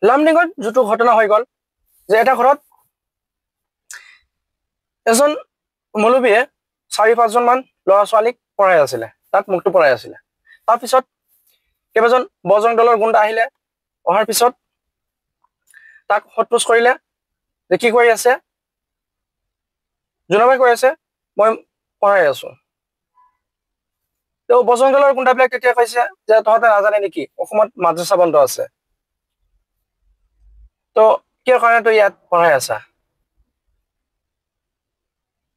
লামডিঙত যেটো ঘটনা হৈ গল যে এটা ঘৰত এজন মৌলবীয়ে 4-5 জন মান ল'ৰা ছোৱালীক পঢ়াই আছিলে তাত মুক্ত পঢ়াই আছিলে তাৰ পিছত কেইবাজন বজৰং দলৰ গুণ্ডা আহিলে অহাৰ পিছত তাক হটপুছ কৰিলে যে কি কৰি আছে জুনাবাই কৈ আছে মই পঢ়াই আছো তো বজৰং দলৰ গুণ্ডাবিলাক কেতিয়া কৈছে যে তহঁতে নাজানে নেকি অসমত মাদ্ৰাসা বন্ধ আছে তো কিয় কাৰণে তো ইয়াত পঢ়াই আছা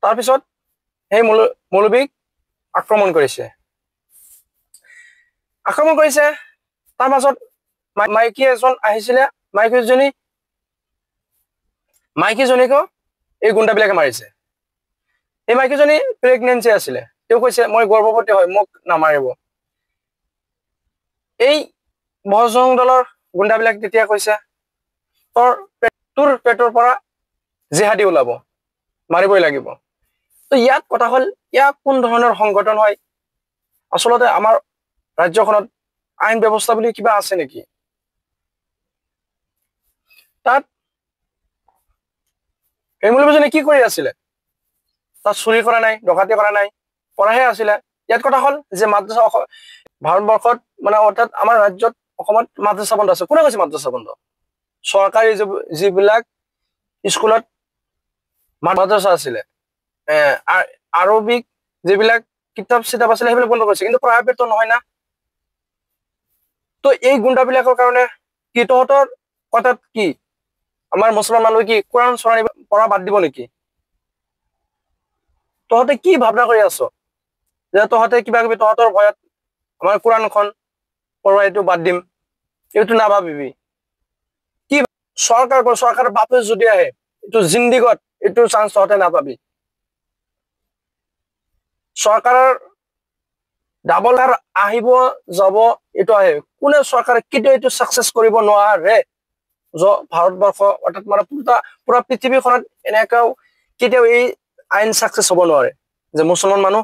তাৰ পিছত সেই মৌলবীক আক্ৰমণ কৰিছে তাৰ মাজত মাইকী এজন আহিছিলে মাইকীজনীকো এই গুণ্ডাবিলাকে মাৰিছে এই মাইকীজনী প্ৰেগনেন্সি আছিলে তেওঁ কৈছে মই গৰ্ভৱতী হয় মোক নামাৰিব এই বজৰং দলৰ গুণ্ডাবিলাক তেতিয়া কৈছে তোৰ পেটৰ পৰা জিহাদী ওলাব মাৰিবই লাগিব তো ইয়াত কথা হল ইয়াক কোন ধৰণৰ সংগঠন হয় আসলতে আমাৰ ৰাজ্যখনত আইন ব্যৱস্থা বুলি কিবা আছে নেকি তাত এই মৌলবীজনে কি কৰি আছিলে তাত চুৰি কৰা নাই ডকাতি কৰা নাই পঢ়াহে আছিলে ইয়াত কথা হল যে মাদ্ৰাসা ভাৰতবৰ্ষত মানে অৰ্থাৎ আমাৰ ৰাজ্যত অসমত মাদ্ৰাসা বন্ধ আছে কোনে কৈছে মাদ্ৰাসা বন্ধ চৰকাৰী যিবিলাক স্কুলত মাদ্ৰাসা আছিলে আৰবিক যিবিলাক কিতাপ চিতাপ আছিলে সেইবিলাক বন্ধ কৰিছে কিন্তু প্ৰাইভেটটো নহয় না তো এই গুণ্ডাবিলাকৰ কাৰণে কি তহঁতৰ কথাত কি আমাৰ মুছলমান মানুহ কি কোৰআন চৰাণী পঢ়া বাদ দিব নেকি তহঁতে কি ভাবনা কৰি আছ যে তহঁতে কিবা কিবি তহঁতৰ ভয়ত আমাৰ কোৰআনখন পঢ়া এইটো বাদ দিম এইটো নাভাবিবি কি চৰকাৰৰ বাপে যদি আহে এইটো জিন্দিগত এইটো চান্স তহঁতে নাপাবি চৰকাৰৰ ডাবল আৰ আহিব যাব এটো আহে কোনে সৰকাৰে কেতিয়া এটো সাকসেস কৰিব নোৱাৰে ভাৰতবৰ্ষ অৰ্থাৎ মানে পুৰা পৃথিৱীখনত এনেকাও কেতিয়াও এই আইন সাকসেস হ'ব নোৱাৰে যে মুছলমান মানুহ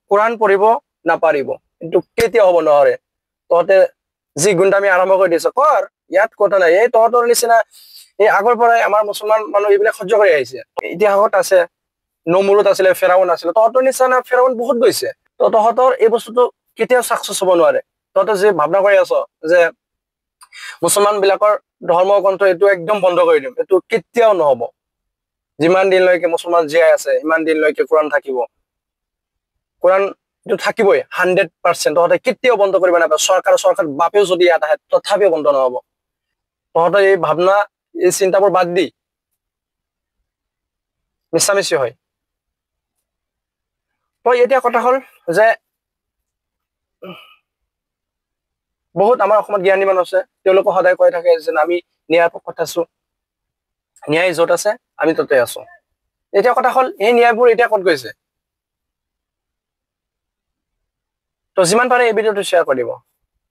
কোৰআন পঢ়িব নাপাৰিব কিন্তু কেতিয়া হ'ব নোৱাৰে তহঁতে যি গুণ্ডামি আৰম্ভ কৰি দিছ কৰ ইয়াত কথা নাই এই তহঁতৰ নিচিনা এই আগৰ পৰাই আমাৰ মুছলমান মানুহ এইবিলাক সহ্য কৰি আহিছে ইতিহাসত আছে নমৰুদ আছিলে ফেৰাউন আছিলে তহঁতৰ নিচিনা ফেৰাউন বহুত গৈছে তো তহঁতৰ এই বস্তুটো কেতিয়াও সাকসেস হ'ব নোৱাৰে তহঁতে যে ভাবনা কৰি আছ যে মুছলমান বিলাকৰ ধৰ্ম গ্ৰন্থ এটো একদম বন্ধ কৰি দিম এটো কেতিয়াও নহব যিমান দিনলৈকে মুছলমান জীয়াই আছে ইমান দিনলৈকে কোৰআন থাকিব কোৰআন এটো থাকিবই 100% তহঁতে কেতিয়াও বন্ধ কৰিব নাপায় চৰকাৰ বাপেও যদি ইয়াত আহে তথাপিও বন্ধ নহব তহঁতে এই ভাবনা এই চিন্তাবোৰ বাদ দি মিছামিছি হয় তো এতিয়া কথা হল যে বহুত আমাৰ অসমত জ্ঞানী মানুহ আছে তেওঁলোকে সদায় কৈ থাকে যে আমি ন্যায়ৰ পক্ষত আছো ন্যায় য'ত আছে আমি ততে আছো এতিয়া কথা হল এই ন্যায়বোৰ এতিয়া ক'ত গৈছে তো যিমান পাৰে এই ভিডিঅ'টো শ্বেয়াৰ কৰিব